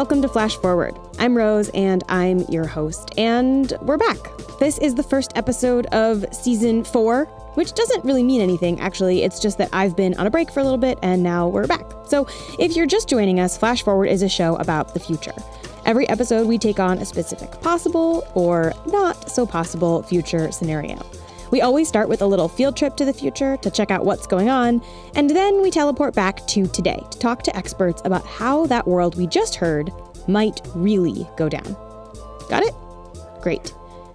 welcome to Flash Forward. I'm Rose, and I'm your host, and we're back. This is the first episode of Season 4, which doesn't really mean anything, actually. It's just that I've been on a break for a little bit, and now we're back. So if you're just joining us, Flash Forward is a show about the future. Every episode, we take on a specific possible or not so possible future scenario. We always start with a little field trip to the future to check out what's going on, and then we teleport back to today to talk to experts about how that world we just heard might really go down. Got it? Great.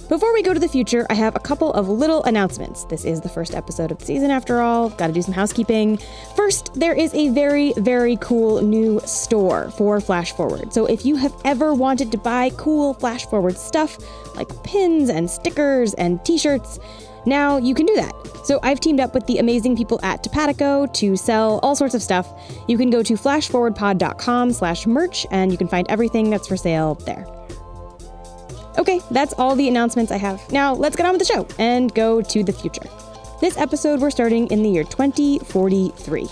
Before we go to the future, I have a couple of little announcements. This is the first episode of the season after all. Got to do some housekeeping. First, there is a very, very cool new store for Flash Forward. So if you have ever wanted to buy cool Flash Forward stuff, like pins and stickers and t-shirts, now you can do that. So I've teamed up with the amazing people at Topatico to sell all sorts of stuff. You can go to flashforwardpod.com/merch and you can find everything that's for sale there. Okay, that's all the announcements I have. Now let's get on with the show and go to the future. This episode, we're starting in the year 2043.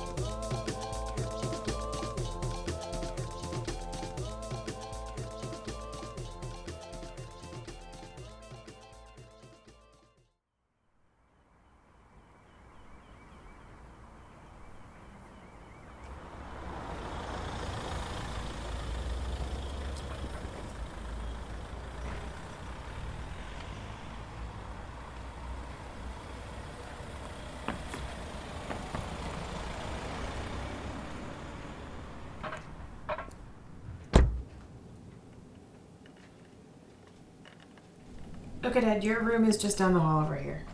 Okay, Dad, your room is just down the hall over here.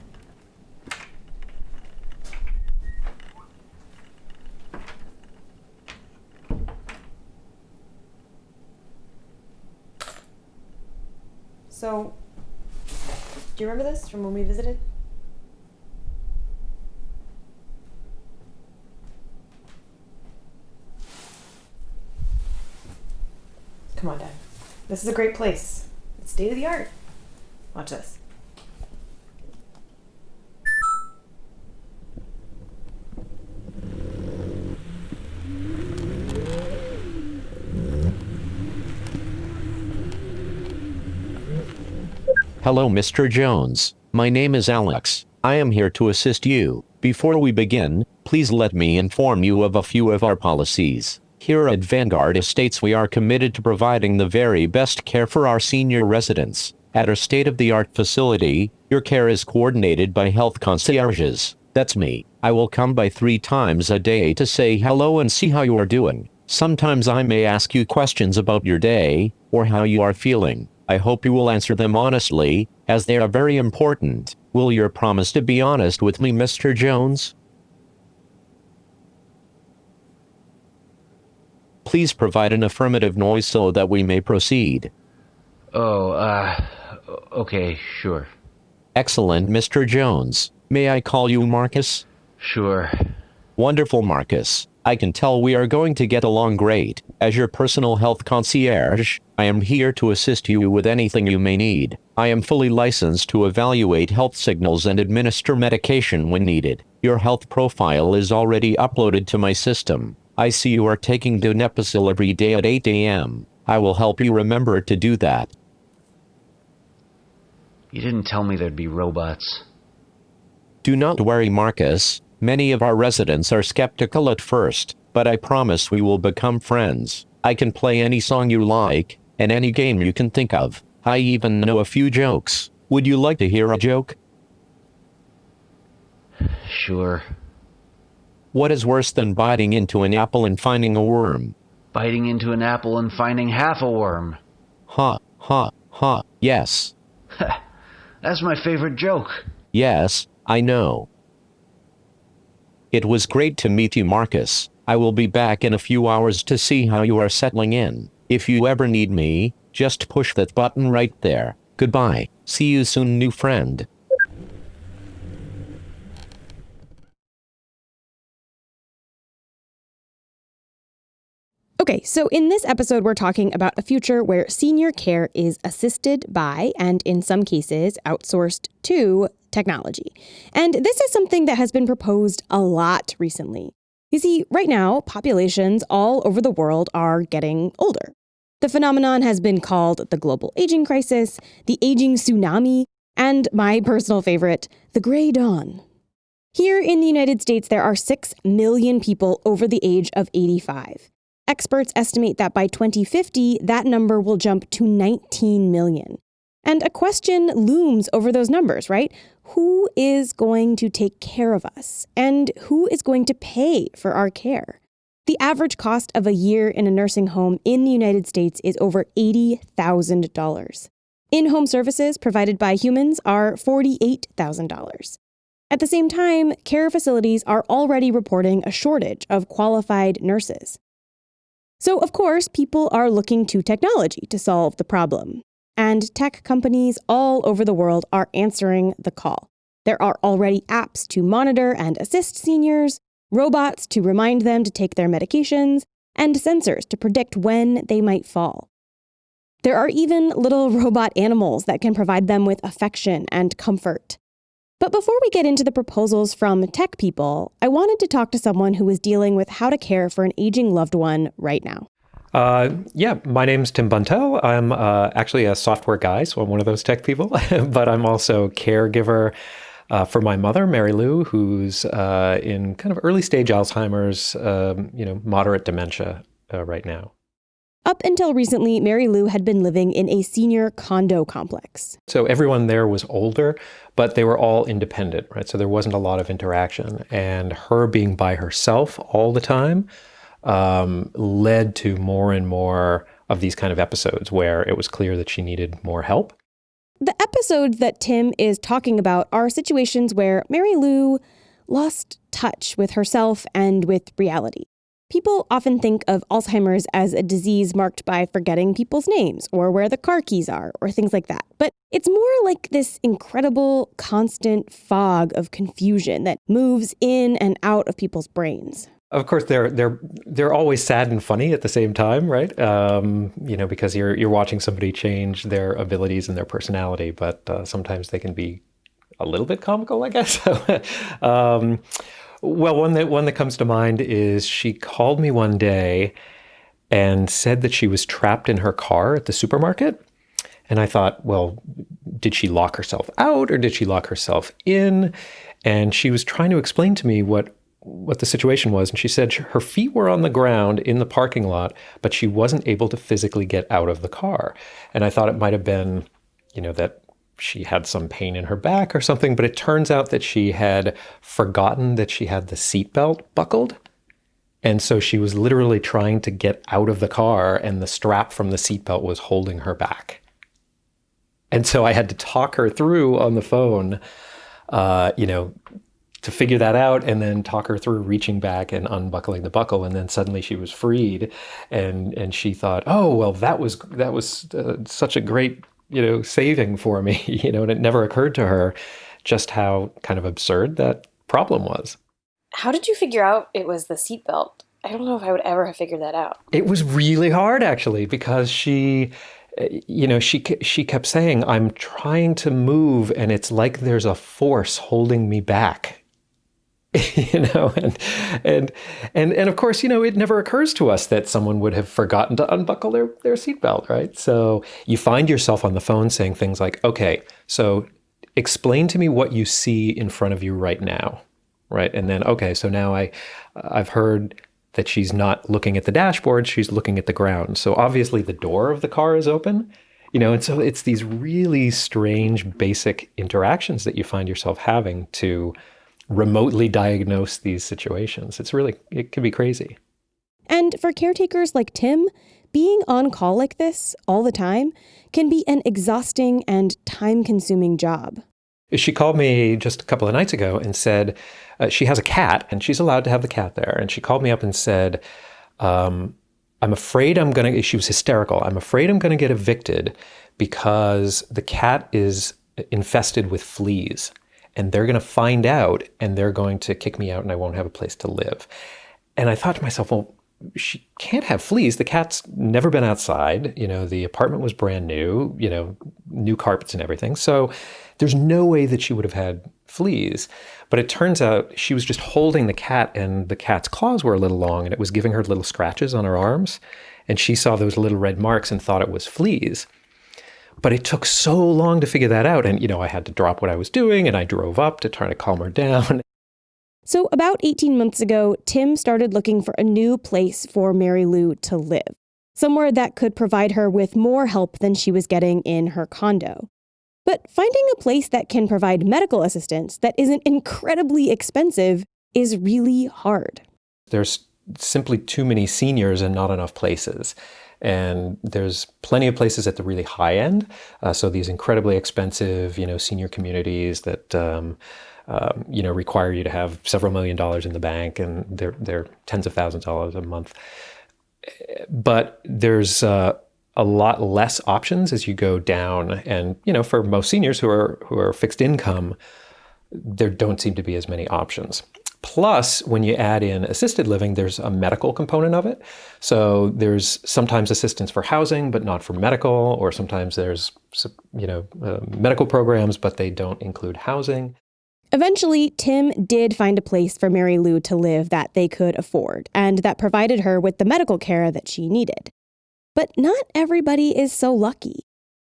So, do you remember this from when we visited? Come on, Dad. This is a great place. It's state of the art. Watch this. Hello, Mr. Jones. My name is Alex. I am here to assist you. Before we begin, please let me inform you of a few of our policies. Here at Vanguard Estates, we are committed to providing the very best care for our senior residents. At our state-of-the-art facility, your care is coordinated by health concierges. That's me. I will come by 3 times a day to say hello and see how you are doing. Sometimes I may ask you questions about your day, or how you are feeling. I hope you will answer them honestly, as they are very important. Will you promise to be honest with me, Mr. Jones? Please provide an affirmative noise so that we may proceed. Okay, sure. Excellent, Mr. Jones. May I call you Marcus? Sure. Wonderful, Marcus. I can tell we are going to get along great. As your personal health concierge, I am here to assist you with anything you may need. I am fully licensed to evaluate health signals and administer medication when needed. Your health profile is already uploaded to my system. I see you are taking donepezil every day at 8 a.m. I will help you remember to do that. You didn't tell me there'd be robots. Do not worry, Marcus. Many of our residents are skeptical at first, but I promise we will become friends. I can play any song you like, and any game you can think of. I even know a few jokes. Would you like to hear a joke? Sure. What is worse than biting into an apple and finding a worm? Biting into an apple and finding half a worm. Ha, ha, ha, yes. That's my favorite joke. Yes, I know. It was great to meet you, Marcus. I will be back in a few hours to see how you are settling in. If you ever need me, just push that button right there. Goodbye. See you soon, new friend. Okay, so in this episode, we're talking about a future where senior care is assisted by, and in some cases, outsourced to, technology. And this is something that has been proposed a lot recently. You see, right now, populations all over the world are getting older. The phenomenon has been called the global aging crisis, the aging tsunami, and my personal favorite, the gray dawn. Here in the United States, there are 6 million people over the age of 85. Experts estimate that by 2050, that number will jump to 19 million. And a question looms over those numbers, right? Who is going to take care of us? And who is going to pay for our care? The average cost of a year in a nursing home in the United States is over $80,000. In-home services provided by humans are $48,000. At the same time, care facilities are already reporting a shortage of qualified nurses. So, of course, people are looking to technology to solve the problem. And tech companies all over the world are answering the call. There are already apps to monitor and assist seniors, robots to remind them to take their medications, and sensors to predict when they might fall. There are even little robot animals that can provide them with affection and comfort. But before we get into the proposals from tech people, I wanted to talk to someone who is dealing with how to care for an aging loved one right now. My name's Tim Buntel. I'm actually a software guy, so I'm one of those tech people, but I'm also caregiver for my mother, Mary Lou, who's in kind of early stage Alzheimer's, moderate dementia right now. Up until recently, Mary Lou had been living in a senior condo complex. So everyone there was older, but they were all independent, right? So there wasn't a lot of interaction. And her being by herself all the time led to more and more of these kind of episodes where it was clear that she needed more help. The episodes that Tim is talking about are situations where Mary Lou lost touch with herself and with reality. People often think of Alzheimer's as a disease marked by forgetting people's names or where the car keys are or things like that. But it's more like this incredible, constant fog of confusion that moves in and out of people's brains. Of course, they're always sad and funny at the same time, right? Because you're watching somebody change their abilities and their personality, but sometimes they can be a little bit comical, I guess. Well, one that comes to mind is she called me one day and said that she was trapped in her car at the supermarket. And I thought, well, did she lock herself out or did she lock herself in? And she was trying to explain to me what the situation was. And she said her feet were on the ground in the parking lot, but she wasn't able to physically get out of the car. And I thought it might have been, that she had some pain in her back or something, but it turns out that she had forgotten that she had the seatbelt buckled. And so she was literally trying to get out of the car and the strap from the seatbelt was holding her back. And so I had to talk her through on the phone, to figure that out and then talk her through reaching back and unbuckling the buckle. And then suddenly she was freed and she thought, oh, well, that was such a great saving for me, and it never occurred to her just how kind of absurd that problem was. How did you figure out it was the seatbelt? I don't know if I would ever have figured that out. It was really hard, actually, because she kept saying, I'm trying to move and it's like there's a force holding me back. And of course, it never occurs to us that someone would have forgotten to unbuckle their seatbelt, right? So you find yourself on the phone saying things like, okay, so explain to me what you see in front of you right now, right? And then, okay, so now I've heard that she's not looking at the dashboard, she's looking at the ground. So obviously the door of the car is open, and so it's these really strange, basic interactions that you find yourself having to remotely diagnose these situations. It can be crazy. And for caretakers like Tim, being on call like this all the time can be an exhausting and time-consuming job. She called me just a couple of nights ago and said she has a cat and she's allowed to have the cat there. And she called me up and said, I'm afraid she was hysterical. I'm afraid I'm going to get evicted because the cat is infested with fleas. And they're going to find out and they're going to kick me out and I won't have a place to live. And I thought to myself, well, she can't have fleas. The cat's never been outside. The apartment was brand new, new carpets and everything. So there's no way that she would have had fleas. But it turns out she was just holding the cat and the cat's claws were a little long and it was giving her little scratches on her arms. and she saw those little red marks and thought it was fleas. But it took so long to figure that out. And, I had to drop what I was doing and I drove up to try to calm her down. So about 18 months ago, Tim started looking for a new place for Mary Lou to live, somewhere that could provide her with more help than she was getting in her condo. But finding a place that can provide medical assistance that isn't incredibly expensive is really hard. There's simply too many seniors and not enough places. And there's plenty of places at the really high end. So these incredibly expensive, senior communities that, require you to have several $1 million in the bank, and they're tens of thousands of dollars a month. But there's a lot less options as you go down. And, for most seniors who are fixed income, there don't seem to be as many options. Plus, when you add in assisted living, there's a medical component of it. So there's sometimes assistance for housing, but not for medical, or sometimes there's, medical programs, but they don't include housing. Eventually, Tim did find a place for Mary Lou to live that they could afford, and that provided her with the medical care that she needed. But not everybody is so lucky.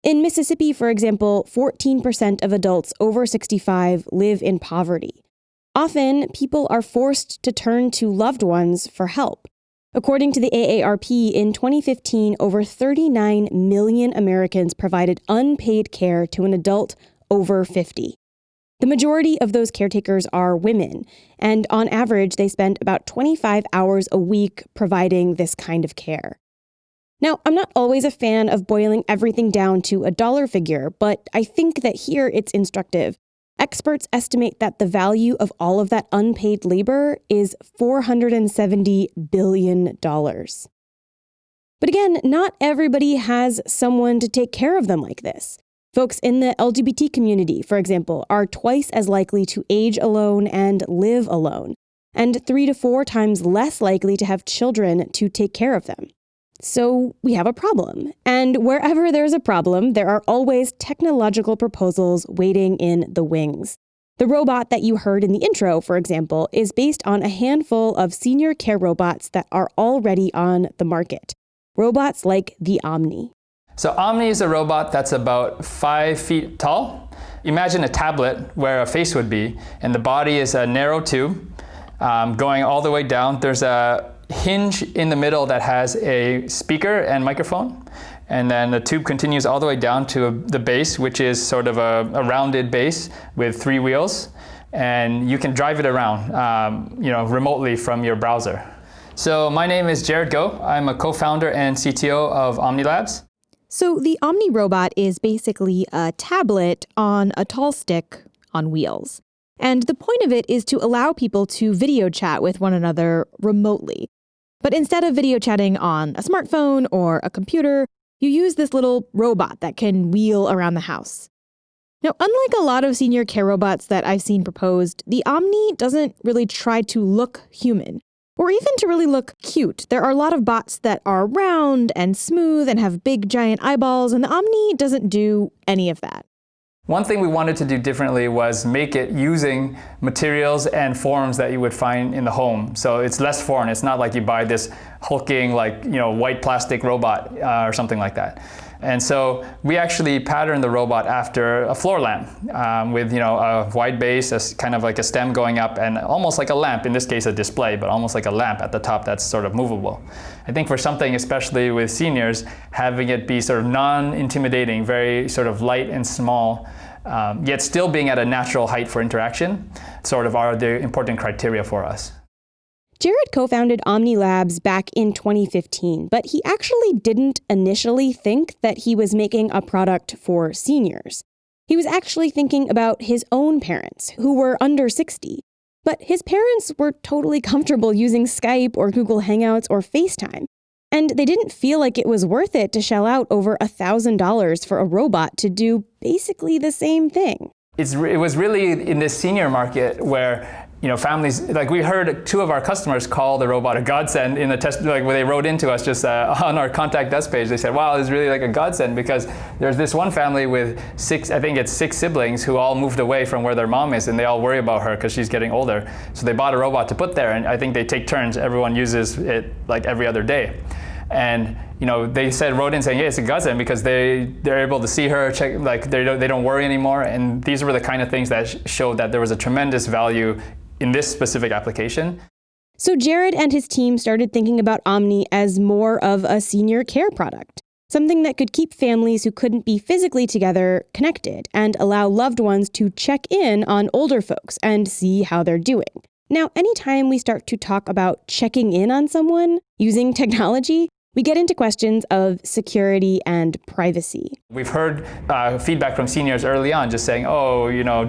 In Mississippi, for example, 14% of adults over 65 live in poverty. Often, people are forced to turn to loved ones for help. According to the AARP, in 2015, over 39 million Americans provided unpaid care to an adult over 50. The majority of those caretakers are women, and on average, they spend about 25 hours a week providing this kind of care. Now, I'm not always a fan of boiling everything down to a dollar figure, but I think that here it's instructive. Experts estimate that the value of all of that unpaid labor is $470 billion. But again, not everybody has someone to take care of them like this. Folks in the LGBT community, for example, are twice as likely to age alone and live alone, and 3 to 4 times less likely to have children to take care of them. So we have a problem. And wherever there's a problem, there are always technological proposals waiting in the wings. The robot that you heard in the intro, for example, is based on a handful of senior care robots that are already on the market. Robots like the Omni. So Omni is a robot that's about 5 feet tall. Imagine a tablet where a face would be, and the body is a narrow tube going all the way down. There's a hinge in the middle that has a speaker and microphone, and then the tube continues all the way down to the base, which is sort of a rounded base with 3 wheels, and you can drive it around remotely from your browser. So my name is Jared Go. I'm a co-founder and CTO of Omni Labs. So the Omni robot is basically a tablet on a tall stick on wheels. And the point of it is to allow people to video chat with one another remotely. But instead of video chatting on a smartphone or a computer, you use this little robot that can wheel around the house. Now, unlike a lot of senior care robots that I've seen proposed, the Omni doesn't really try to look human, or even to really look cute. There are a lot of bots that are round and smooth and have big giant eyeballs, and the Omni doesn't do any of that. One thing we wanted to do differently was make it using materials and forms that you would find in the home. So it's less foreign. It's not like you buy this hulking, white plastic robot or something like that. And so we actually patterned the robot after a floor lamp with a wide base, kind of like a stem going up, and almost like a lamp, in this case a display, but almost like a lamp at the top that's sort of movable. I think for something, especially with seniors, having it be sort of non-intimidating, very sort of light and small, yet still being at a natural height for interaction, sort of are the important criteria for us. Jared co-founded Omni Labs back in 2015, but he actually didn't initially think that he was making a product for seniors. He was actually thinking about his own parents, who were under 60. But his parents were totally comfortable using Skype or Google Hangouts or FaceTime. And they didn't feel like it was worth it to shell out over $1,000 for a robot to do basically the same thing. It was really in this senior market where families, we heard 2 of our customers call the robot a godsend in the test, where they wrote into us just on our contact us page. They said, wow, it's really like a godsend, because there's this one family with 6 siblings who all moved away from where their mom is, and they all worry about her because she's getting older. So they bought a robot to put there, and I think they take turns. Everyone uses it like every other day. And they said wrote in saying, yeah, it's a godsend because they're able to see her, check, like they don't worry anymore. And these were the kind of things that showed that there was a tremendous value in this specific application. So Jared and his team started thinking about Omni as more of a senior care product, something that could keep families who couldn't be physically together connected and allow loved ones to check in on older folks and see how they're doing. Now, anytime we start to talk about checking in on someone using technology, we get into questions of security and privacy. We've heard feedback from seniors early on just saying,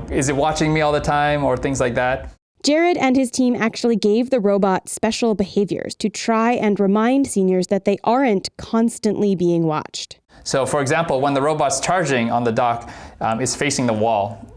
is it watching me all the time or things like that? Jared and his team actually gave the robot special behaviors to try and remind seniors that they aren't constantly being watched. So, for example, when the robot's charging on the dock, it's facing the wall.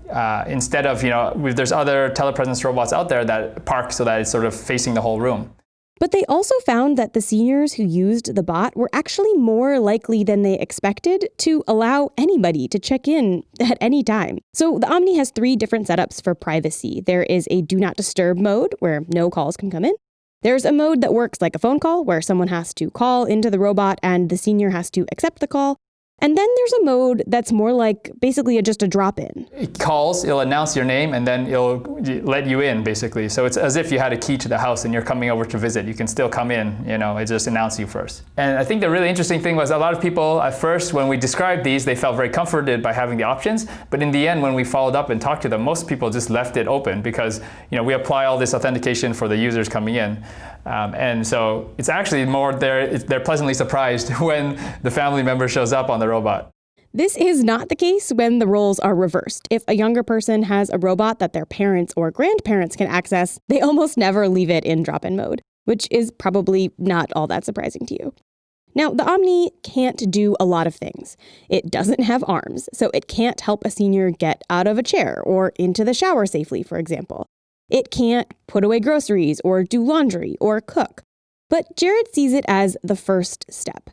Instead of, there's other telepresence robots out there that park so that it's sort of facing the whole room. But they also found that the seniors who used the bot were actually more likely than they expected to allow anybody to check in at any time. So the Omni has 3 different setups for privacy. There is a do not disturb mode where no calls can come in. There's a mode that works like a phone call where someone has to call into the robot and the senior has to accept the call. And then there's a mode that's more like basically just a drop-in. It calls, it'll announce your name, and then it'll let you in, basically. So it's as if you had a key to the house and you're coming over to visit. You can still come in, it just announces you first. And I think the really interesting thing was a lot of people at first, when we described these, they felt very comforted by having the options. But in the end, when we followed up and talked to them, most people just left it open because, we apply all this authentication for the users coming in. And so it's actually more they're pleasantly surprised when the family member shows up on the robot. This is not the case when the roles are reversed. If a younger person has a robot that their parents or grandparents can access, they almost never leave it in drop-in mode, which is probably not all that surprising to you. Now, the Omni can't do a lot of things. It doesn't have arms, so it can't help a senior get out of a chair or into the shower safely, for example. It can't put away groceries or do laundry or cook. But Jared sees it as the first step.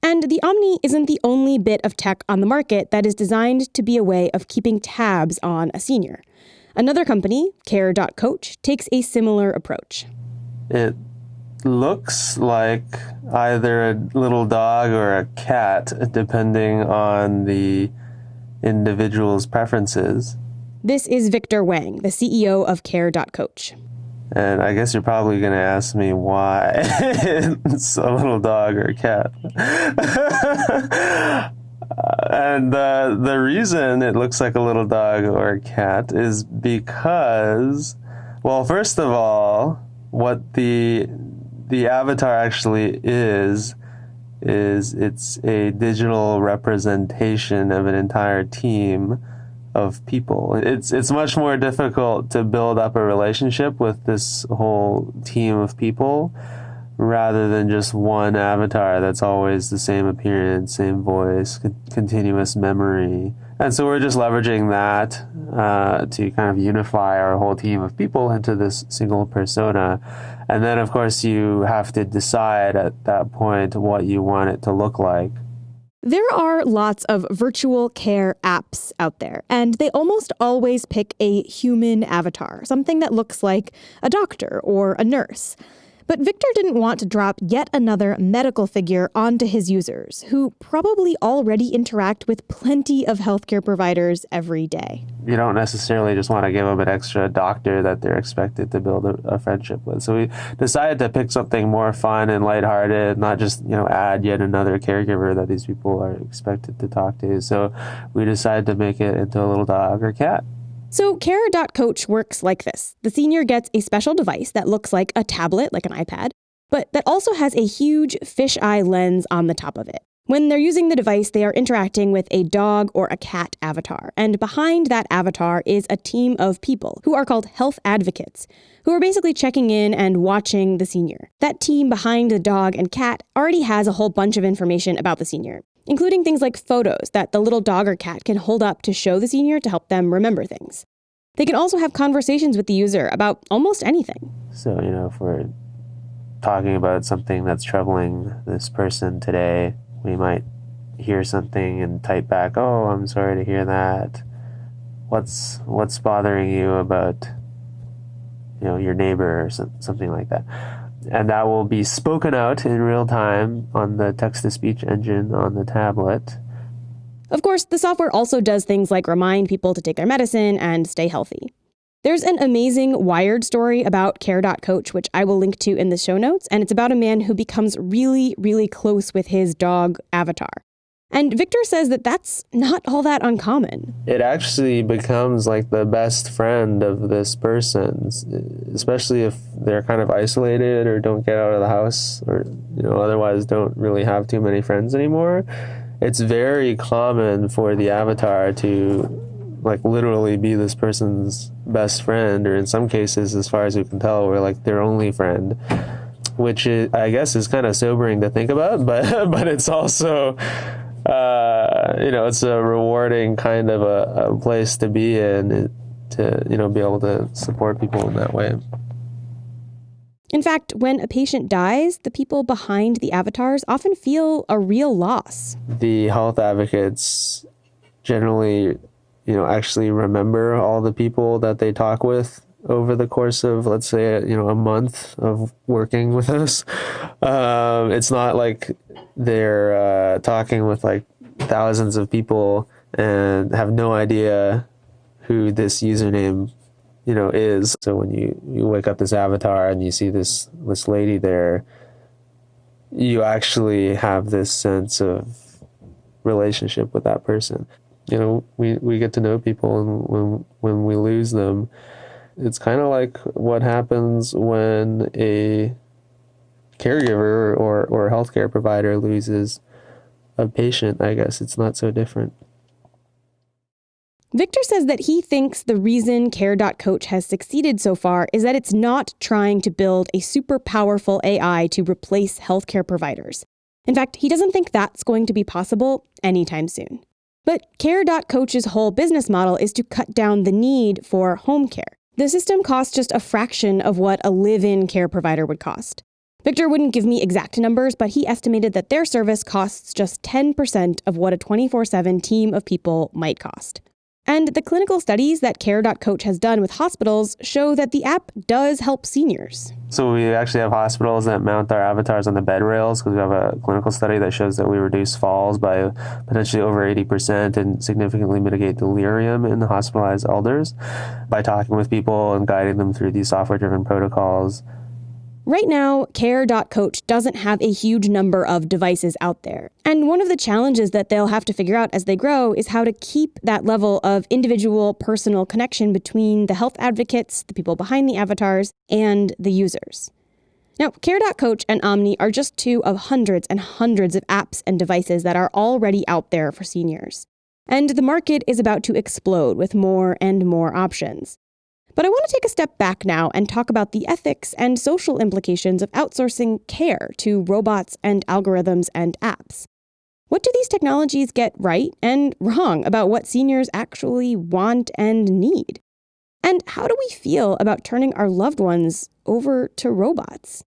And the Omni isn't the only bit of tech on the market that is designed to be a way of keeping tabs on a senior. Another company, Care.Coach, takes a similar approach. It looks like either a little dog or a cat, depending on the individual's preferences. This is Victor Wang, the CEO of Care.Coach. And I guess you're probably going to ask me why it's a little dog or a cat. And the reason it looks like a little dog or a cat is because, well, first of all, what the avatar actually is it's a digital representation of an entire team of people. It's much more difficult to build up a relationship with this whole team of people rather than just one avatar that's always the same appearance, same voice, continuous memory. And so we're just leveraging that to kind of unify our whole team of people into this single persona. And then, of course, you have to decide at that point what you want it to look like. There are lots of virtual care apps out there, and they almost always pick a human avatar, something that looks like a doctor or a nurse. But Victor didn't want to drop yet another medical figure onto his users, who probably already interact with plenty of healthcare providers every day. You don't necessarily just want to give them an extra doctor that they're expected to build a friendship with. So we decided to pick something more fun and lighthearted, not just, add yet another caregiver that these people are expected to talk to. So we decided to make it into a little dog or cat. So Care.Coach works like this. The senior gets a special device that looks like a tablet, like an iPad, but that also has a huge fisheye lens on the top of it. When they're using the device, they are interacting with a dog or a cat avatar. And behind that avatar is a team of people who are called health advocates, who are basically checking in and watching the senior. That team behind the dog and cat already has a whole bunch of information about the senior, including things like photos that the little dog or cat can hold up to show the senior to help them remember things. They can also have conversations with the user about almost anything. So, if we're talking about something that's troubling this person today, we might hear something and type back, "Oh, I'm sorry to hear that. What's bothering you about, your neighbor," or something like that. And that will be spoken out in real time on the text-to-speech engine on the tablet. Of course, the software also does things like remind people to take their medicine and stay healthy. There's an amazing Wired story about Care.Coach, which I will link to in the show notes, and it's about a man who becomes really, really close with his dog Avatar. And Victor says that that's not all that uncommon. It actually becomes like the best friend of this person, especially if they're kind of isolated or don't get out of the house or, otherwise don't really have too many friends anymore. It's very common for the avatar to like literally be this person's best friend, or in some cases, as far as we can tell, we're like their only friend, which is, I guess, is kind of sobering to think about, but it's also, it's a rewarding kind of a place to be in, to, be able to support people in that way. In fact, when a patient dies, the people behind the avatars often feel a real loss. The health advocates generally, actually remember all the people that they talk with over the course of, let's say, a month of working with us. It's not like they're talking with like thousands of people and have no idea who this username is. So when you wake up this avatar and you see this lady there, you actually have this sense of relationship with that person. We get to know people, and when we lose them, it's kind of like what happens when a caregiver or healthcare provider loses a patient. I guess it's not so different. Victor says that he thinks the reason Care.Coach has succeeded so far is that it's not trying to build a super powerful AI to replace healthcare providers. In fact, he doesn't think that's going to be possible anytime soon. But Care.Coach's whole business model is to cut down the need for home care. The system costs just a fraction of what a live-in care provider would cost. Victor wouldn't give me exact numbers, but he estimated that their service costs just 10% of what a 24/7 team of people might cost. And the clinical studies that Care.Coach has done with hospitals show that the app does help seniors. So we actually have hospitals that mount our avatars on the bed rails because we have a clinical study that shows that we reduce falls by potentially over 80% and significantly mitigate delirium in the hospitalized elders by talking with people and guiding them through these software-driven protocols. Right now, Care.Coach doesn't have a huge number of devices out there. And one of the challenges that they'll have to figure out as they grow is how to keep that level of individual personal connection between the health advocates, the people behind the avatars, and the users. Now, Care.Coach and Omni are just two of hundreds and hundreds of apps and devices that are already out there for seniors. And the market is about to explode with more and more options. But I want to take a step back now and talk about the ethics and social implications of outsourcing care to robots and algorithms and apps. What do these technologies get right and wrong about what seniors actually want and need? And how do we feel about turning our loved ones over to robots?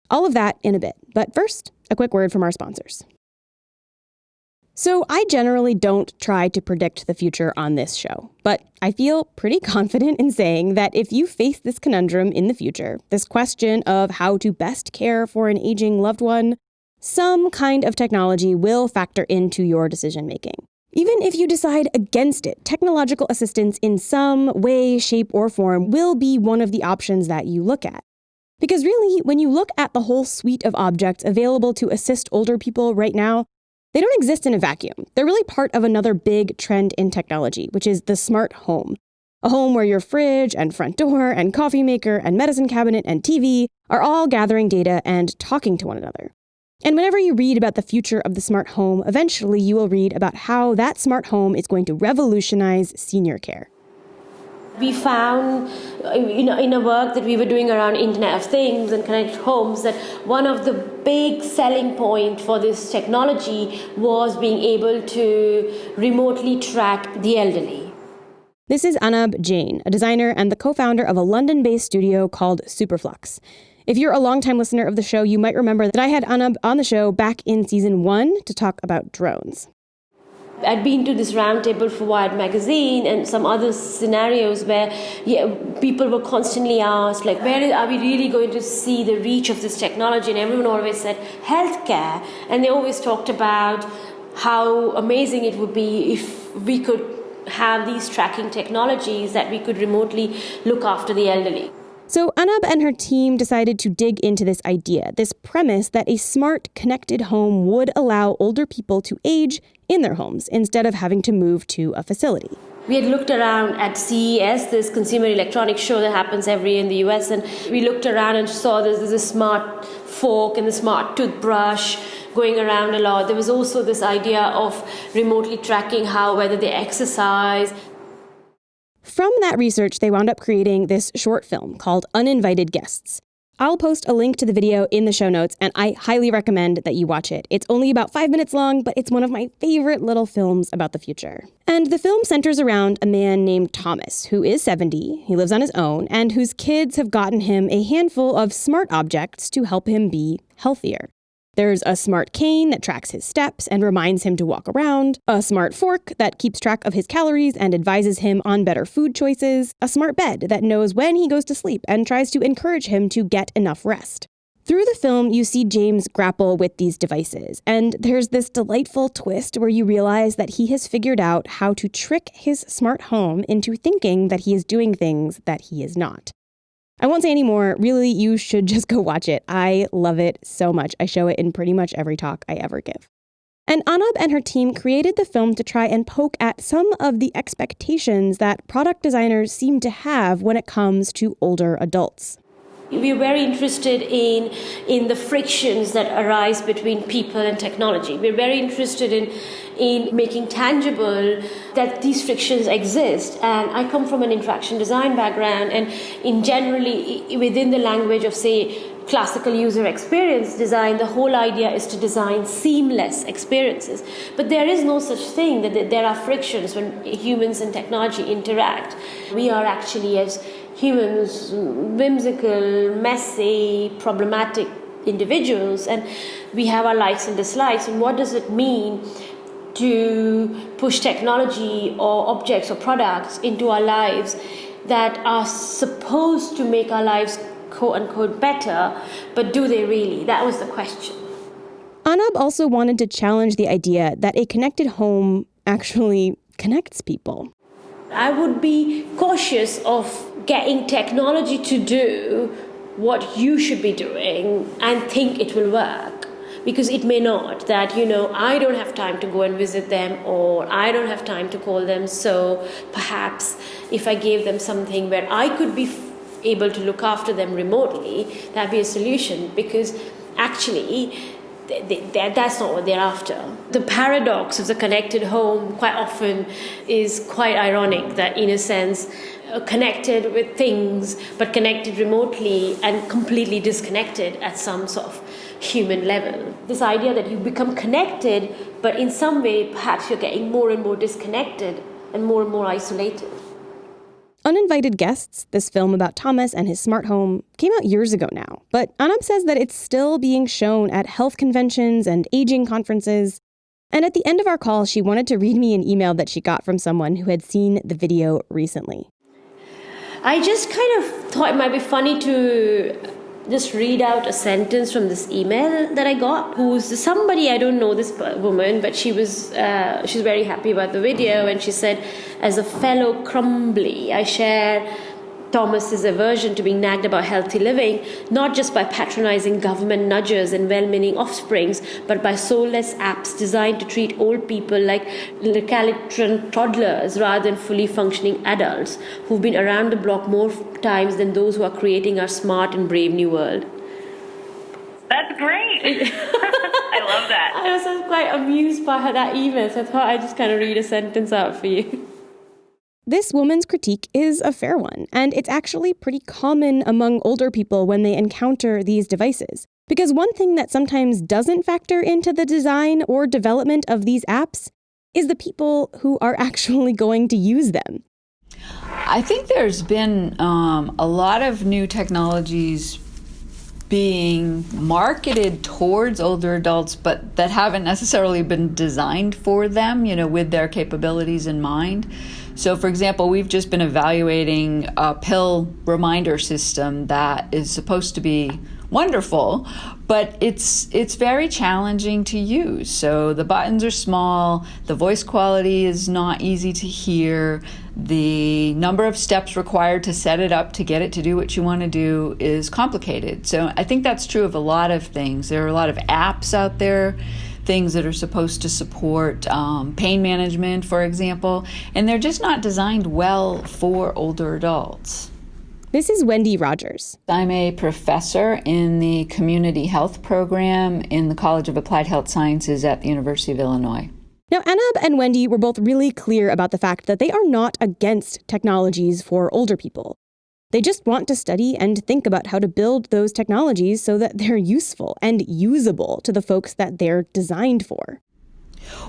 All of that in a bit. But first, a quick word from our sponsors. So I generally don't try to predict the future on this show, but I feel pretty confident in saying that if you face this conundrum in the future, this question of how to best care for an aging loved one, some kind of technology will factor into your decision-making. Even if you decide against it, technological assistance in some way, shape, or form will be one of the options that you look at. Because really, when you look at the whole suite of objects available to assist older people right now, they don't exist in a vacuum. They're really part of another big trend in technology, which is the smart home. A home where your fridge and front door and coffee maker and medicine cabinet and TV are all gathering data and talking to one another. And whenever you read about the future of the smart home, eventually you will read about how that smart home is going to revolutionize senior care. We found, in a work that we were doing around Internet of Things and connected homes, that one of the big selling point for this technology was being able to remotely track the elderly. This is Anab Jain, a designer and the co-founder of a London-based studio called Superflux. If you're a longtime listener of the show, you might remember that I had Anab on the show back in season 1 to talk about drones. I'd been to this roundtable for Wired magazine and some other scenarios where people were constantly asked, like, where are we really going to see the reach of this technology? And everyone always said healthcare. And they always talked about how amazing it would be if we could have these tracking technologies that we could remotely look after the elderly. So Anab and her team decided to dig into this idea, this premise that a smart, connected home would allow older people to age in their homes instead of having to move to a facility. We had looked around at CES, this consumer electronics show that happens every year in the US, and we looked around and saw there's a smart fork and the smart toothbrush going around a lot. There was also this idea of remotely tracking whether they exercise. From that research, they wound up creating this short film called Uninvited Guests. I'll post a link to the video in the show notes, and I highly recommend that you watch it. It's only about 5 minutes long, but it's one of my favorite little films about the future. And the film centers around a man named Thomas, who is 70, he lives on his own, and whose kids have gotten him a handful of smart objects to help him be healthier. There's a smart cane that tracks his steps and reminds him to walk around, a smart fork that keeps track of his calories and advises him on better food choices, a smart bed that knows when he goes to sleep and tries to encourage him to get enough rest. Through the film, you see James grapple with these devices, and there's this delightful twist where you realize that he has figured out how to trick his smart home into thinking that he is doing things that he is not. I won't say any more. Really, you should just go watch it. I love it so much. I show it in pretty much every talk I ever give. And Anab and her team created the film to try and poke at some of the expectations that product designers seem to have when it comes to older adults. We're very interested in the frictions that arise between people and technology. We're very interested in making tangible that these frictions exist. And I come from an interaction design background, and in generally within the language of, say, classical user experience design, the whole idea is to design seamless experiences. But there is no such thing that there are frictions when humans and technology interact. We are actually, as humans, whimsical, messy, problematic individuals, and we have our likes and dislikes. And what does it mean to push technology or objects or products into our lives that are supposed to make our lives quote-unquote better, but do they really? That was the question. Anab also wanted to challenge the idea that a connected home actually connects people. I would be cautious of getting technology to do what you should be doing and think it will work, because it may not. That, I don't have time to go and visit them, or I don't have time to call them, so perhaps if I gave them something where I could be able to look after them remotely, that'd be a solution, because actually that's not what they're after. The paradox of the connected home quite often is quite ironic, that in a sense, connected with things, but connected remotely and completely disconnected at some sort of human level. This idea that you become connected, but in some way, perhaps you're getting more and more disconnected and more isolated. Uninvited Guests, this film about Thomas and his smart home, came out years ago now, but Anab says that it's still being shown at health conventions and aging conferences. And at the end of our call, she wanted to read me an email that she got from someone who had seen the video recently. I just kind of thought it might be funny to just read out a sentence from this email that I got, who's somebody, I don't know this woman, but she's very happy about the video, and she said, as a fellow crumbly, I share Thomas's aversion to being nagged about healthy living, not just by patronizing government nudgers and well-meaning offsprings, but by soulless apps designed to treat old people like recalcitrant toddlers rather than fully functioning adults who've been around the block more times than those who are creating our smart and brave new world. That's great. I love that. I was quite amused by that email, so I thought I'd just kind of read a sentence out for you. This woman's critique is a fair one, and it's actually pretty common among older people when they encounter these devices. Because one thing that sometimes doesn't factor into the design or development of these apps is the people who are actually going to use them. I think there's been a lot of new technologies being marketed towards older adults, but that haven't necessarily been designed for them, with their capabilities in mind. So, for example, we've just been evaluating a pill reminder system that is supposed to be wonderful, but it's very challenging to use. So the buttons are small, the voice quality is not easy to hear, the number of steps required to set it up to get it to do what you want to do is complicated. So I think that's true of a lot of things. There are a lot of apps out there, things that are supposed to support pain management, for example, and they're just not designed well for older adults. This is Wendy Rogers. I'm a professor in the community health program in the College of Applied Health Sciences at the University of Illinois. Now, Anab and Wendy were both really clear about the fact that they are not against technologies for older people. They just want to study and think about how to build those technologies so that they're useful and usable to the folks that they're designed for.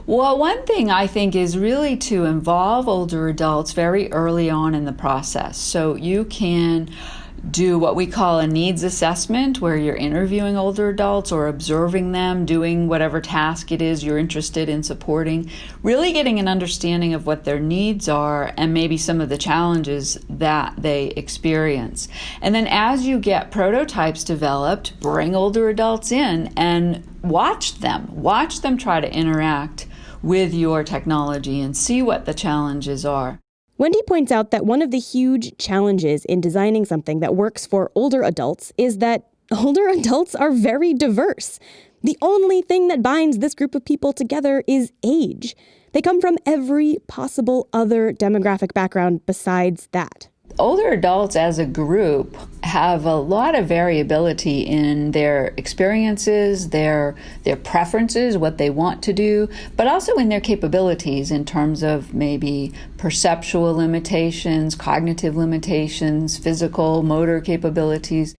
Well, one thing I think is really to involve older adults very early on in the process. So you can do what we call a needs assessment, where you're interviewing older adults or observing them doing whatever task it is you're interested in supporting, really getting an understanding of what their needs are and maybe some of the challenges that they experience. And then as you get prototypes developed, bring older adults in and watch them try to interact with your technology and see what the challenges are. Wendy points out that one of the huge challenges in designing something that works for older adults is that older adults are very diverse. The only thing that binds this group of people together is age. They come from every possible other demographic background besides that. Older adults as a group have a lot of variability in their experiences, their preferences, what they want to do, but also in their capabilities in terms of maybe perceptual limitations, cognitive limitations, physical, motor capabilities.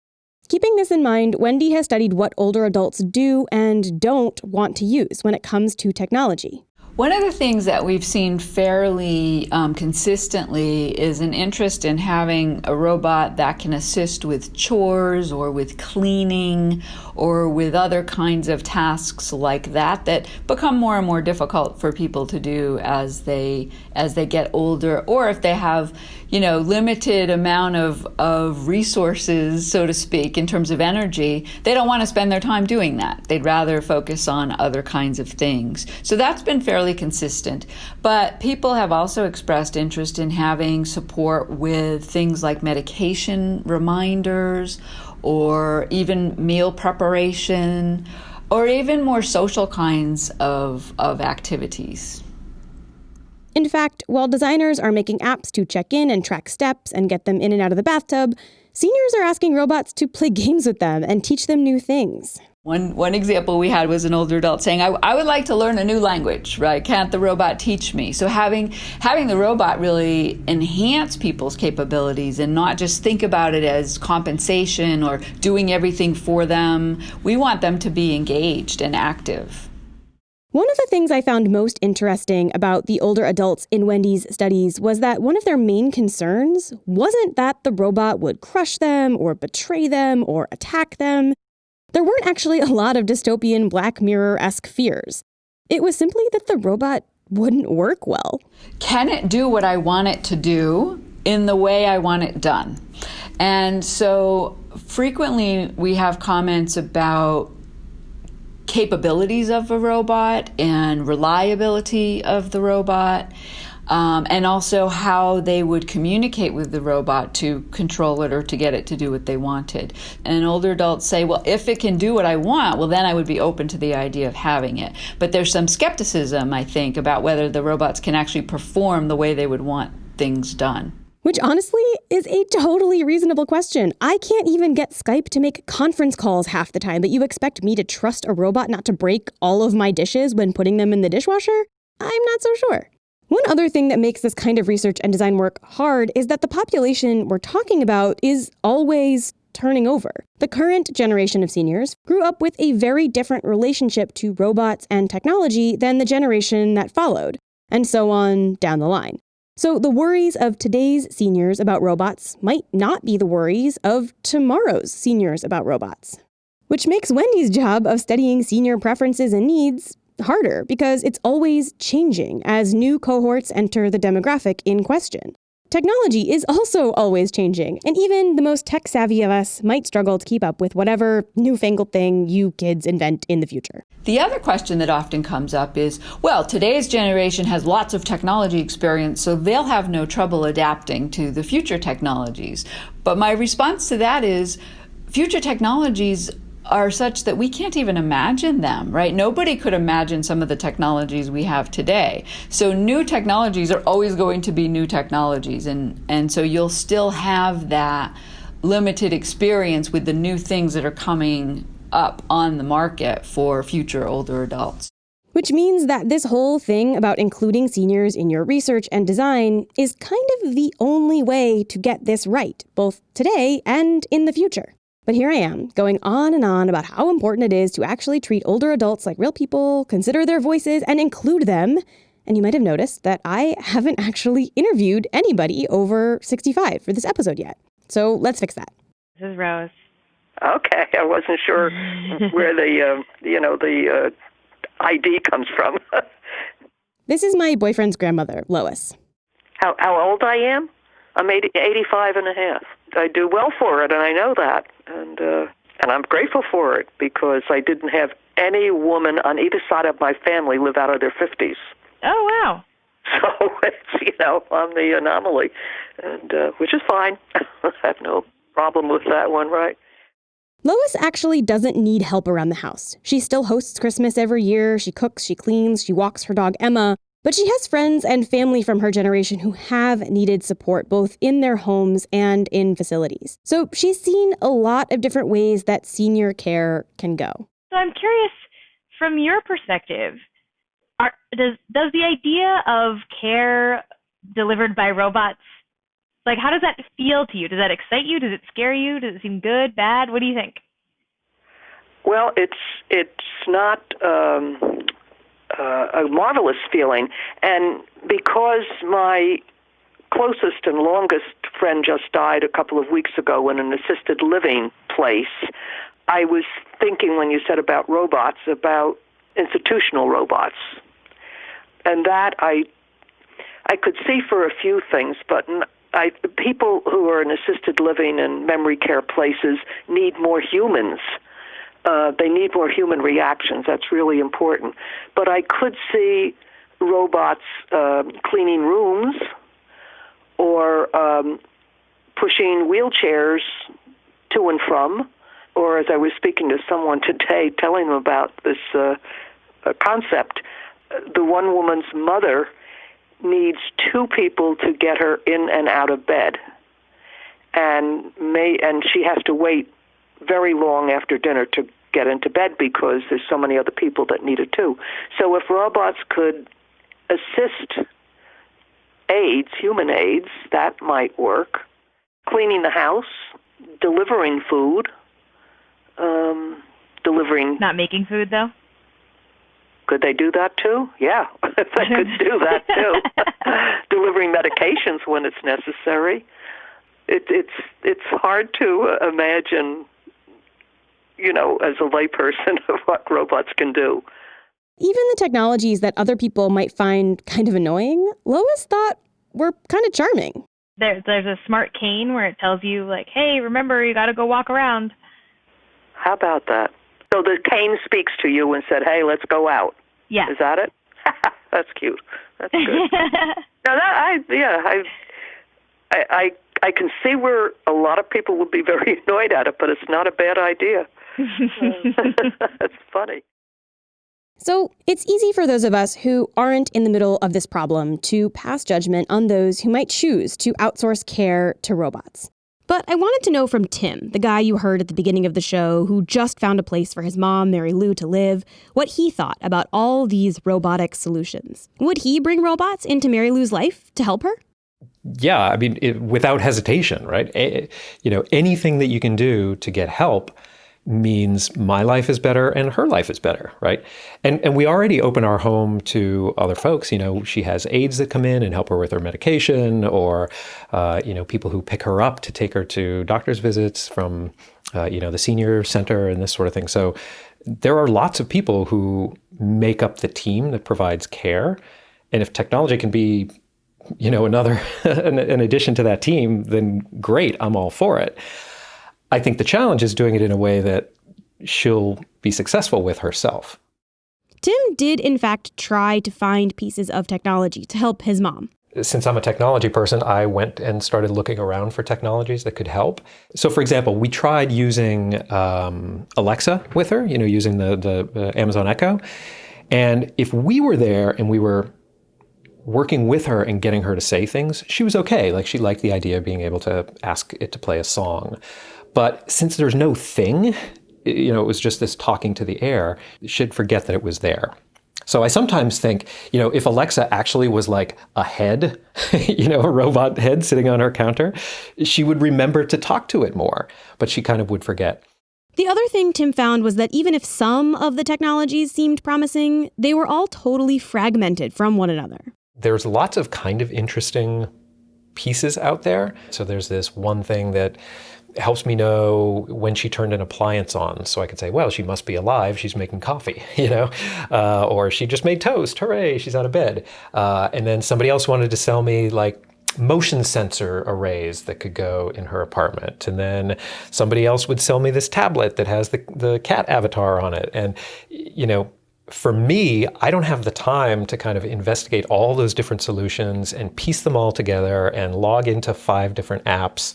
Keeping this in mind, Wendy has studied what older adults do and don't want to use when it comes to technology. One of the things that we've seen fairly consistently is an interest in having a robot that can assist with chores or with cleaning or with other kinds of tasks like that become more and more difficult for people to do as they get older, or if they have limited amount of resources, so to speak, in terms of energy. They don't want to spend their time doing that. They'd rather focus on other kinds of things. So that's been fairly consistent. But people have also expressed interest in having support with things like medication reminders, or even meal preparation, or even more social kinds of activities. In fact, while designers are making apps to check in and track steps and get them in and out of the bathtub, seniors are asking robots to play games with them and teach them new things. One example we had was an older adult saying, I would like to learn a new language, right? Can't the robot teach me? So having the robot really enhance people's capabilities and not just think about it as compensation or doing everything for them. We want them to be engaged and active. One of the things I found most interesting about the older adults in Wendy's studies was that one of their main concerns wasn't that the robot would crush them or betray them or attack them. There weren't actually a lot of dystopian Black Mirror-esque fears. It was simply that the robot wouldn't work well. Can it do what I want it to do in the way I want it done? And so frequently we have comments about capabilities of a robot and reliability of the robot, and also how they would communicate with the robot to control it or to get it to do what they wanted. And older adults say, well, if it can do what I want, well, then I would be open to the idea of having it. But there's some skepticism, I think, about whether the robots can actually perform the way they would want things done. Which honestly is a totally reasonable question. I can't even get Skype to make conference calls half the time, but you expect me to trust a robot not to break all of my dishes when putting them in the dishwasher? I'm not so sure. One other thing that makes this kind of research and design work hard is that the population we're talking about is always turning over. The current generation of seniors grew up with a very different relationship to robots and technology than the generation that followed, and so on down the line. So the worries of today's seniors about robots might not be the worries of tomorrow's seniors about robots. Which makes Wendy's job of studying senior preferences and needs harder because it's always changing as new cohorts enter the demographic in question. Technology is also always changing, and even the most tech-savvy of us might struggle to keep up with whatever newfangled thing you kids invent in the future. The other question that often comes up is, well, today's generation has lots of technology experience, so they'll have no trouble adapting to the future technologies. But my response to that is, future technologies are such that we can't even imagine them, right? Nobody could imagine some of the technologies we have today. So new technologies are always going to be new technologies. And so you'll still have that limited experience with the new things that are coming up on the market for future older adults. Which means that this whole thing about including seniors in your research and design is kind of the only way to get this right, both today and in the future. But here I am, going on and on about how important it is to actually treat older adults like real people, consider their voices, and include them. And you might have noticed that I haven't actually interviewed anybody over 65 for this episode yet. So let's fix that. This is Rose. Okay, I wasn't sure where the ID comes from. This is my boyfriend's grandmother, Lois. How old I am? I'm 85 and a half. I do well for it, and I know that. And I'm grateful for it because I didn't have any woman on either side of my family live out of their 50s. Oh, wow. So, I'm the anomaly, and which is fine. I have no problem with that one, right? Lois actually doesn't need help around the house. She still hosts Christmas every year. She cooks, she cleans, she walks her dog Emma. But she has friends and family from her generation who have needed support both in their homes and in facilities. So she's seen a lot of different ways that senior care can go. So I'm curious, from your perspective, does the idea of care delivered by robots, like how does that feel to you? Does that excite you? Does it scare you? Does it seem good, bad? What do you think? Well, it's not a marvelous feeling, and because my closest and longest friend just died a couple of weeks ago in an assisted living place, I was thinking when you said about robots, about institutional robots. And that I could see for a few things, but people who are in assisted living and memory care places need more humans. They need more human reactions. That's really important. But I could see robots cleaning rooms or pushing wheelchairs to and from, or as I was speaking to someone today, telling them about this concept, the one woman's mother needs two people to get her in and out of bed, and she has to wait very long after dinner to get into bed because there's so many other people that need it too. So if robots could assist aides, human aides, that might work. Cleaning the house, delivering food, delivering... Not making food, though? Could they do that too? Yeah, they could do that too. Delivering medications when it's necessary. It's hard to imagine, as a layperson, of what robots can do. Even the technologies that other people might find kind of annoying, Lois thought were kind of charming. There's a smart cane where it tells you, like, hey, remember, you got to go walk around. How about that? So the cane speaks to you and said, hey, let's go out. Yeah. Is that it? That's cute. That's good. Now I can see where a lot of people would be very annoyed at it, but it's not a bad idea. That's funny. So it's easy for those of us who aren't in the middle of this problem to pass judgment on those who might choose to outsource care to robots. But I wanted to know from Tim, the guy you heard at the beginning of the show who just found a place for his mom, Mary Lou, to live, what he thought about all these robotic solutions. Would he bring robots into Mary Lou's life to help her? Yeah, I mean, without hesitation, right? Anything that you can do to get help means my life is better and her life is better, right? And we already open our home to other folks. She has aides that come in and help her with her medication, or people who pick her up to take her to doctor's visits from the senior center and this sort of thing. So there are lots of people who make up the team that provides care. And if technology can be, another, an addition to that team, then great, I'm all for it. I think the challenge is doing it in a way that she'll be successful with herself. Tim did, in fact, try to find pieces of technology to help his mom. Since I'm a technology person, I went and started looking around for technologies that could help. So, for example, we tried using Alexa with her, using the Amazon Echo. And if we were there and we were working with her and getting her to say things, she was okay. Like, she liked the idea of being able to ask it to play a song. But since there's no thing, it was just this talking to the air, she'd forget that it was there. So I sometimes think, if Alexa actually was like a head, a robot head sitting on her counter, she would remember to talk to it more, but she kind of would forget. The other thing Tim found was that even if some of the technologies seemed promising, they were all totally fragmented from one another. There's lots of kind of interesting pieces out there. So there's this one thing that helps me know when she turned an appliance on. So I could say, well, she must be alive. She's making coffee, or she just made toast. Hooray, she's out of bed. And then somebody else wanted to sell me like motion sensor arrays that could go in her apartment. And then somebody else would sell me this tablet that has the cat avatar on it. And, for me, I don't have the time to kind of investigate all those different solutions and piece them all together and log into 5 different apps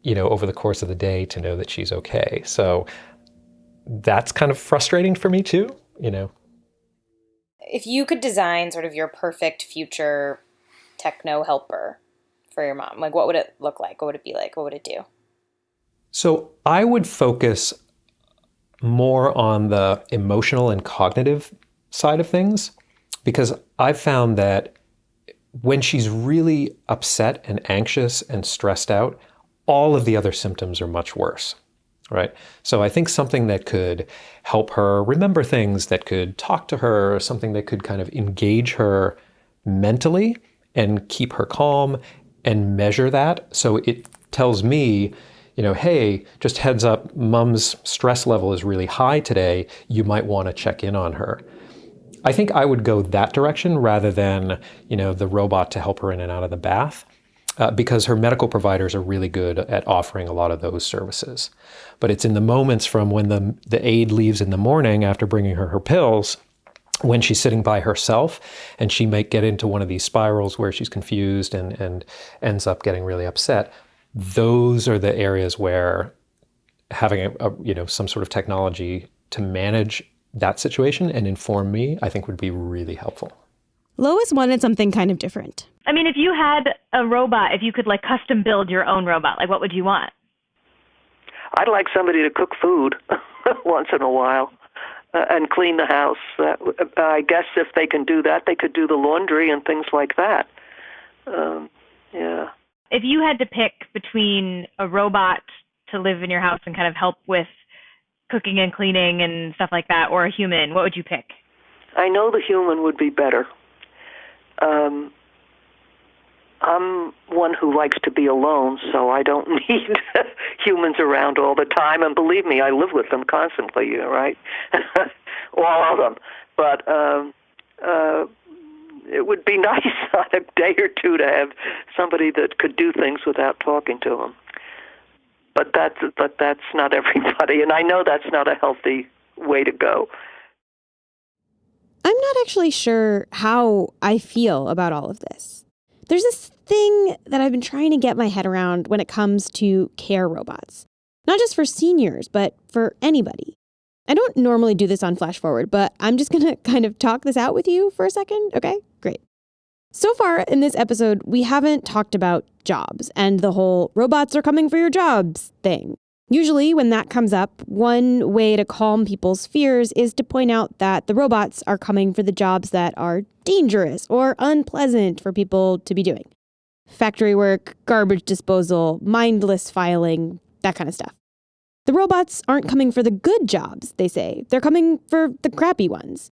over the course of the day to know that she's okay. So that's kind of frustrating for me too, If you could design sort of your perfect future techno helper for your mom, like what would it look like? What would it be like? What would it do? So I would focus more on the emotional and cognitive side of things, because I've found that when she's really upset and anxious and stressed out, all of the other symptoms are much worse, right? So I think something that could help her remember things, that could talk to her, something that could kind of engage her mentally and keep her calm and measure that. So it tells me, hey, just heads up, mom's stress level is really high today. You might want to check in on her. I think I would go that direction rather than, the robot to help her in and out of the bath. Because her medical providers are really good at offering a lot of those services. But it's in the moments from when the aide leaves in the morning after bringing her pills, when she's sitting by herself, and she might get into one of these spirals where she's confused and ends up getting really upset. Those are the areas where having some sort of technology to manage that situation and inform me, I think would be really helpful. Lois wanted something kind of different. I mean, if you had a robot, if you could like custom build your own robot, like what would you want? I'd like somebody to cook food once in a while and clean the house. I guess if they can do that, they could do the laundry and things like that. Yeah. If you had to pick between a robot to live in your house and kind of help with cooking and cleaning and stuff like that, or a human, what would you pick? I know the human would be better. I'm one who likes to be alone, so I don't need humans around all the time. And believe me, I live with them constantly, right? All of them. But it would be nice on a day or two to have somebody that could do things without talking to them. But that's not everybody, and I know that's not a healthy way to go. I'm not actually sure how I feel about all of this. There's this thing that I've been trying to get my head around when it comes to care robots. Not just for seniors, but for anybody. I don't normally do this on Flash Forward, but I'm just going to kind of talk this out with you for a second. Okay, great. So far in this episode, we haven't talked about jobs and the whole robots are coming for your jobs thing. Usually when that comes up, one way to calm people's fears is to point out that the robots are coming for the jobs that are dangerous or unpleasant for people to be doing. Factory work, garbage disposal, mindless filing, that kind of stuff. The robots aren't coming for the good jobs, they say. They're coming for the crappy ones.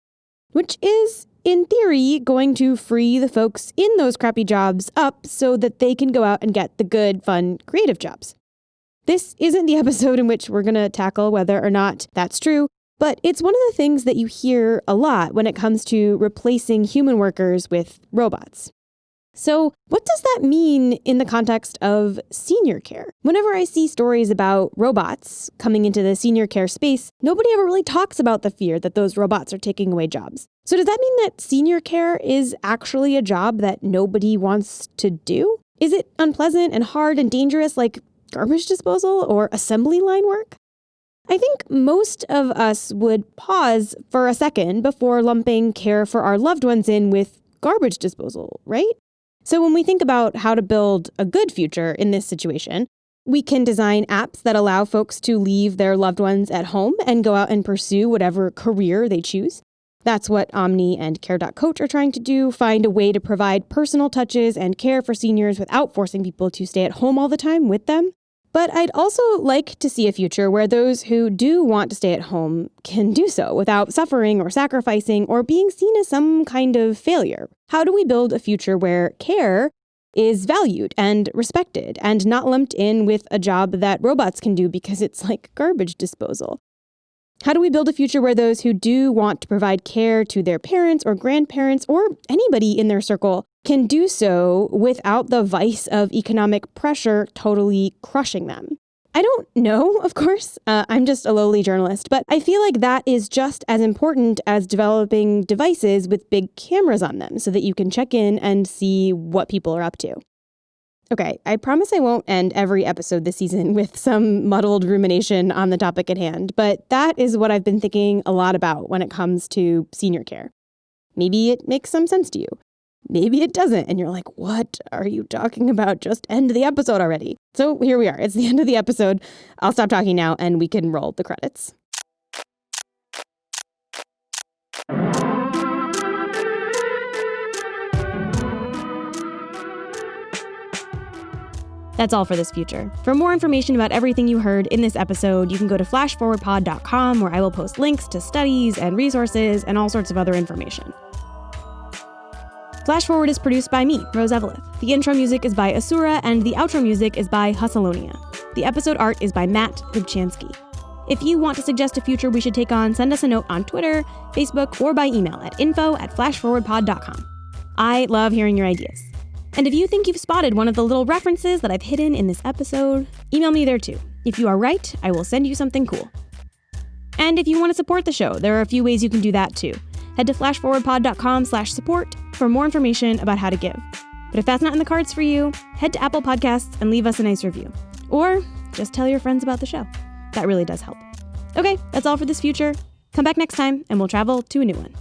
Which is, in theory, going to free the folks in those crappy jobs up so that they can go out and get the good, fun, creative jobs. This isn't the episode in which we're going to tackle whether or not that's true, but it's one of the things that you hear a lot when it comes to replacing human workers with robots. So what does that mean in the context of senior care? Whenever I see stories about robots coming into the senior care space, nobody ever really talks about the fear that those robots are taking away jobs. So does that mean that senior care is actually a job that nobody wants to do? Is it unpleasant and hard and dangerous like garbage disposal or assembly line work? I think most of us would pause for a second before lumping care for our loved ones in with garbage disposal, right? So when we think about how to build a good future in this situation, we can design apps that allow folks to leave their loved ones at home and go out and pursue whatever career they choose. That's what Omni and Care.Coach are trying to do, find a way to provide personal touches and care for seniors without forcing people to stay at home all the time with them. But I'd also like to see a future where those who do want to stay at home can do so without suffering or sacrificing or being seen as some kind of failure. How do we build a future where care is valued and respected and not lumped in with a job that robots can do because it's like garbage disposal? How do we build a future where those who do want to provide care to their parents or grandparents or anybody in their circle can do so without the vice of economic pressure totally crushing them? I don't know, of course. I'm just a lowly journalist, but I feel like that is just as important as developing devices with big cameras on them so that you can check in and see what people are up to. Okay, I promise I won't end every episode this season with some muddled rumination on the topic at hand, but that is what I've been thinking a lot about when it comes to senior care. Maybe it makes some sense to you. Maybe it doesn't, and you're like, what are you talking about? Just end the episode already. So here we are. It's the end of the episode. I'll stop talking now, and we can roll the credits. That's all for this future. For more information about everything you heard in this episode, you can go to flashforwardpod.com, where I will post links to studies and resources and all sorts of other information. Flash Forward is produced by me, Rose Eveleth. The intro music is by Asura, and the outro music is by Hustalonia. The episode art is by Matt Hubchansky. If you want to suggest a future we should take on, send us a note on Twitter, Facebook, or by email at info@flashforwardpod.com. I love hearing your ideas. And if you think you've spotted one of the little references that I've hidden in this episode, email me there too. If you are right, I will send you something cool. And if you want to support the show, there are a few ways you can do that too. Head to flashforwardpod.com/support for more information about how to give. But if that's not in the cards for you, head to Apple Podcasts and leave us a nice review. Or just tell your friends about the show. That really does help. Okay, that's all for this future. Come back next time and we'll travel to a new one.